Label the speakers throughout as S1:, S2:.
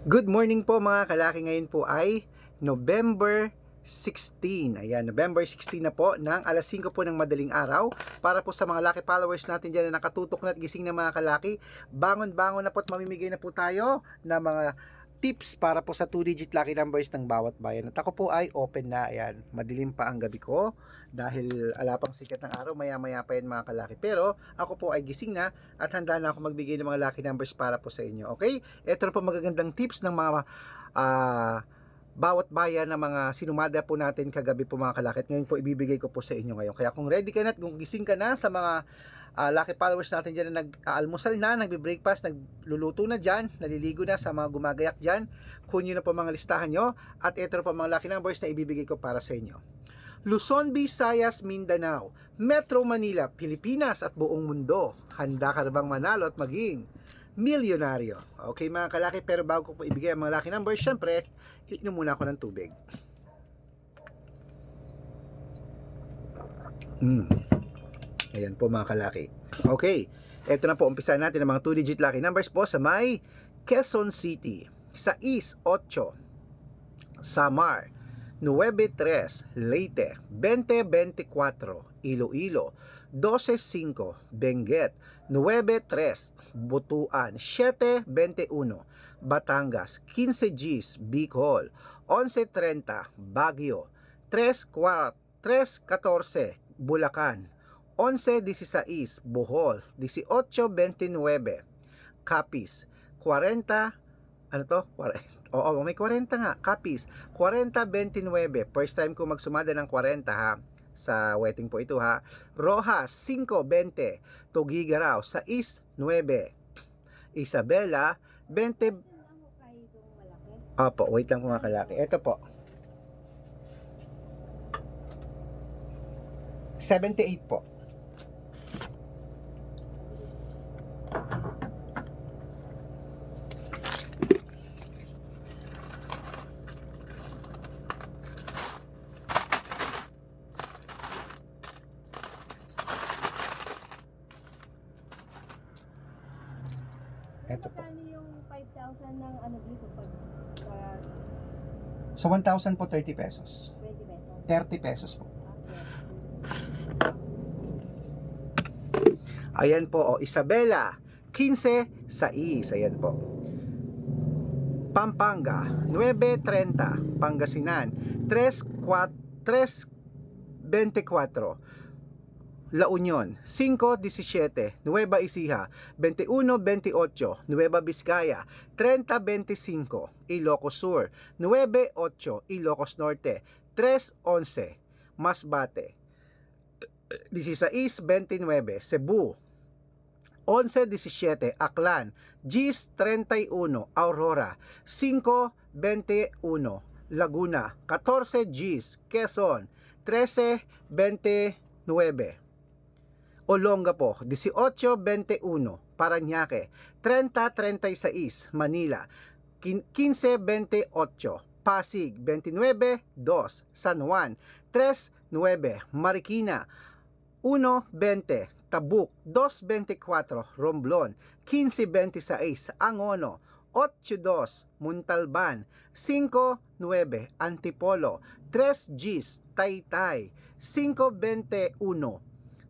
S1: Good morning po mga kalaki. Ngayon po ay November 16. Ayan, November 16 na po ng alas 5 po ng madaling araw. Para po sa mga lucky followers natin dyan na nakatutok na at gising na mga kalaki, bangon-bangon na po at mamimigay na po tayo ng mga tips para po sa 2-digit lucky numbers ng bawat bayan. At ako po ay open na. Ayan, madilim pa ang gabi ko dahil alapang sikat ng araw, maya-maya pa yan mga kalaki. Pero ako po ay gising na at handa na ako magbigay ng mga lucky numbers para po sa inyo. Okay? Ito na po magagandang tips ng mga bawat bayan ng mga sinumada po natin kagabi po mga kalaki. At ngayon po ibibigay ko po sa inyo ngayon. Kaya kung ready ka na at kung gising ka na sa mga lucky followers natin dyan na nag-aalmusal na, nagbe-breakfast, nagluluto na dyan, naliligo na sa mga gumagayak dyan, kunyo na po mga listahan nyo at ito na po mga lucky numbers na ibibigay ko para sa inyo. Luzon, Visayas, Mindanao, Metro Manila, Pilipinas at buong mundo. Handa ka na bang manalo at maging milyonaryo? Okay mga kalaki, pero bago ko po ibigay ang mga lucky numbers, syempre, inom muna ako ng tubig. Ayan po mga kalaki. Okay, eto na po, umpisa natin ang mga 2-digit lucky numbers po sa may Quezon City. 6, 8, Samar, 9-3, Leyte, 20-24, Iloilo, 12-5, Benguet, 9-3, Butuan, 7-21, Batangas, 15 Gs, Bicol, 11-30, Baguio, 3-14, Bulacan, 11-16, Bohol, 18-29, Capiz, 40, ano to? 40, oo, may 40 nga, Capiz, 40-29, first time ko magsumada ng 40 ha, sa wedding po ito ha. Rojas, 5-20, Tugigaraw, 6-9, Isabela, 20, opo, wait lang po mga kalaki, ito po, 78 po. Ito po.
S2: Magkano yung 5,000 ng ano dito pag
S1: So 1,000 po 30 pesos.
S2: 20 pesos?
S1: 30 pesos po.
S2: Okay.
S1: Ayan po, Isabela, 15-6. Ayan po. Pampanga, 9-30. Pangasinan, 3-24. La Union, 5-17. Nueva Ecija, 21-28. Nueva Vizcaya, 30-25. Ilocos Sur, 9-8. Ilocos Norte, 3-11. Masbate, 16-29. Cebu, 11-17. Aklan, Gis 31. Aurora, 5-21. Laguna, 14 Gis. Quezon, 13-29. Olongapo, 18-21. Parañaque, 30-36. Manila, 15-28. Pasig, 29-2. San Juan, 3-9. Marikina, 1-20. Tabuk, 2-24. Romblon, 15-26. Angono, 8-2. Muntalban, 5-9. Antipolo, 3 Gs. Taytay, 5-21.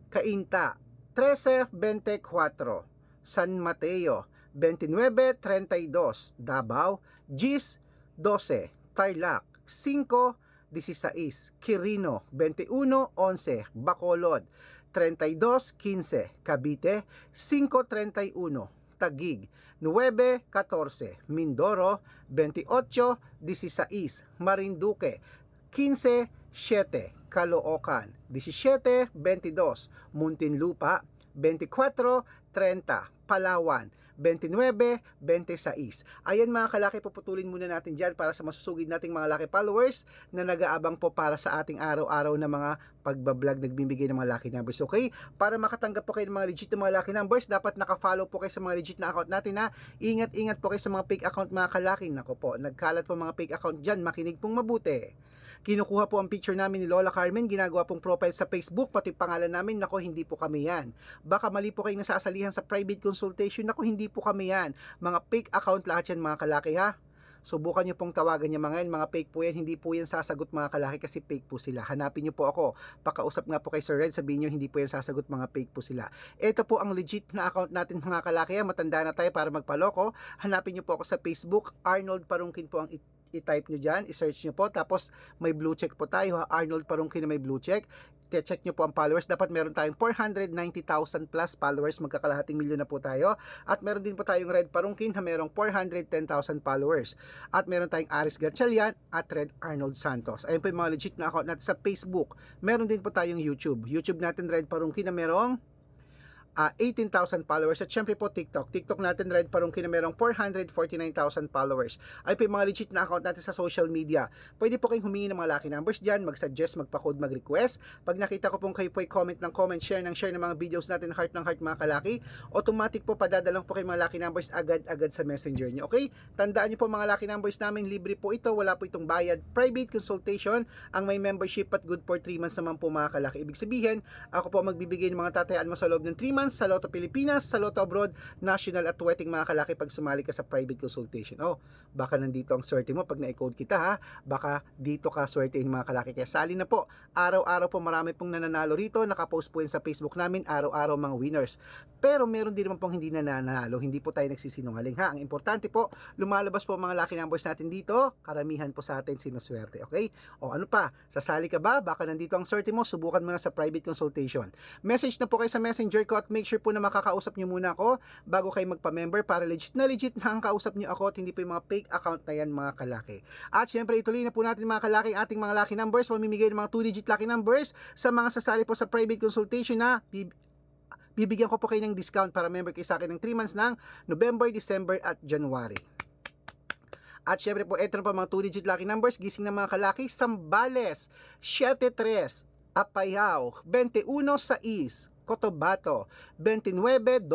S1: Cainta, 13-24. San Mateo, 29-32. Davao, Gs. 12. Tarlac, 5-16. Quirino, 21-11. Bacolod, 32-15. Cavite, 5-31. Taguig, 9-14. Mindoro, 28-16. Marinduque, 15-7. Caloocan, 17-22. Muntinlupa, 24-30. Palawan, 29-26. Ayan mga kalaki, puputulin muna natin dyan para sa masusugid nating mga lucky followers na nag-aabang po para sa ating araw-araw na mga pagbablog nagbibigay ng mga lucky numbers. Okay? Para makatanggap po kayo ng mga legit na mga lucky numbers, dapat naka-follow po kayo sa mga legit na account natin na ingat-ingat po kayo sa mga fake account mga kalaki. Nako po, nagkalat po mga fake account dyan, makinig pong mabuti. Kinukuha po ang picture namin ni Lola Carmen, ginagawa pong profile sa Facebook, pati pangalan namin. Nako, hindi po kami yan. Baka mali po kayong nasasalihan sa private consultation. Nako, hindi po kami yan. Mga fake account lahat yan mga kalaki ha. subukan nyo pong tawagan yung mga yan, mga fake po yan, hindi po yan sasagot mga kalaki kasi fake po sila. Hanapin nyo po ako, pakausap nga po kay Sir Red, sabihin nyo hindi po yan sasagot, mga fake po sila. Ito po ang legit na account natin mga kalaki, matanda na tayo para magpaloko. Hanapin nyo po ako sa Facebook, Arnold Parungkin po ang i-type nyo dyan, i-search nyo po, tapos may blue check po tayo, Arnold Parungkin na may blue check. Check nyo po ang followers, dapat meron tayong 490,000 plus followers, magkakalahating milyon na po tayo, at meron din po tayong Red Parungkin na merong 410,000 followers, at meron tayong Aris Gatchalian at Red Arnold Santos. Ayun po yung mga legit na account natin sa Facebook. Meron din po tayong YouTube natin Red Parungkin na merong 18,000 followers, at syempre po TikTok natin Red Parungkin na merong 449,000 followers. Ay po yung mga legit na account natin sa social media. Pwede po kayong humingi ng mga lucky numbers dyan, mag-suggest, magpa-code, mag-request. Pag nakita ko pong kayo po ay comment ng comment, share ng mga videos natin, heart ng heart mga kalaki, automatic po padadalang po kayo mga lucky numbers agad-agad sa messenger nyo. Okay? Tandaan nyo po mga lucky numbers namin, libre po ito, wala po itong bayad, private consultation, ang may membership at good for 3 months naman po mga kalaki. Ibig sabihin, ako po magbibigay ng mga tatayaan mo sa loob ng 3 months sa Lotto Pilipinas, sa Lotto Abroad, National at Wedding mga kalaki pag sumali ka sa private consultation. Oh, baka nandito ang swerte mo pag na-code kita ha. Baka dito ka swertein mga kalaki. Kaya sali na po. Araw-araw po marami pong nananalo rito. Nakapost po yun sa Facebook namin. Araw-araw mga winners. Pero meron din naman pong hindi nananalo. Hindi po tayo nagsisinungaling ha. Ang importante po, lumalabas po mga lucky numbers natin dito. Karamihan po sa atin sinuswerte. Okay? O ano pa? Sasali ka ba? Baka nandito ang swerte mo. Subukan mo na sa private consultation. Message na po kayo sa messenger ko at make sure po na makakausap nyo muna ako bago kayo magpa-member para legit na ang kausap nyo ako at hindi po yung mga fake account na yan mga kalaki. At syempre ituloy na po natin mga kalaki ating mga lucky numbers, mamimigay ng mga 2-digit lucky numbers sa mga sasali po sa private consultation na bibigyan ko po kayo ng discount para member kayo sa akin ng 3 months ng November, December at January. At syempre po ito na po mga 2-digit lucky numbers, gising na mga kalaki, Sambales 73, Apayao 21-6, Cotabato 29-2,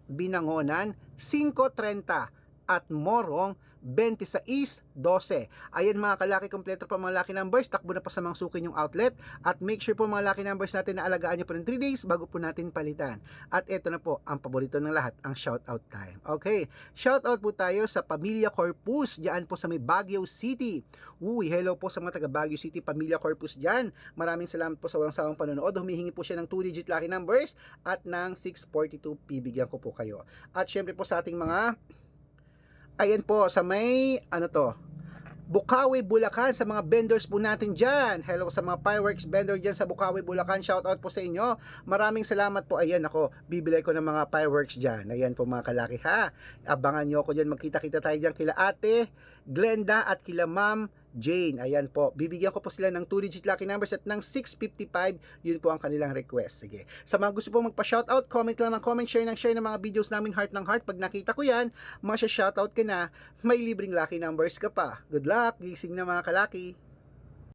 S1: Binangonan 5-30 at Morong 26-12. Ayan mga kalaki, kompleto pa mga lucky numbers. Takbo na pa sa mga suki yung outlet. At make sure po mga lucky numbers natin na alagaan nyo po ng 3 days bago po natin palitan. At ito na po ang paborito ng lahat, ang shoutout time. Okay, shoutout po tayo sa Pamilya Corpus, diyan po sa may Baguio City. Uy, hello po sa mga taga Baguio City, Pamilya Corpus diyan. Maraming salamat po sa walang sawang panonood. Humihingi po siya ng 2-digit lucky numbers at ng 642, bibigyan ko po kayo. At syempre po sa ating mga ayan po sa may Bukawi, Bulacan, sa mga vendors po natin dyan. Hello sa mga fireworks vendor dyan sa Bukawi, Bulacan. Shout out po sa inyo. Maraming salamat po. Ayan ako, bibili ko ng mga fireworks dyan. Ayan po mga kalaki ha. Abangan nyo ako dyan. Magkita-kita tayo dyan kila ate Glenda at kila ma'am Jane. Ayan po. Bibigyan ko po sila ng 2-digit lucky numbers at ng 655. Yun po ang kanilang request. Sige. Sa mga gusto po magpa-shoutout, comment lang ng comment, share ng mga videos namin heart ng heart. Pag nakita ko yan, masya-shoutout ka na, may libreng lucky numbers ka pa. Good luck. Gising na mga kalaki.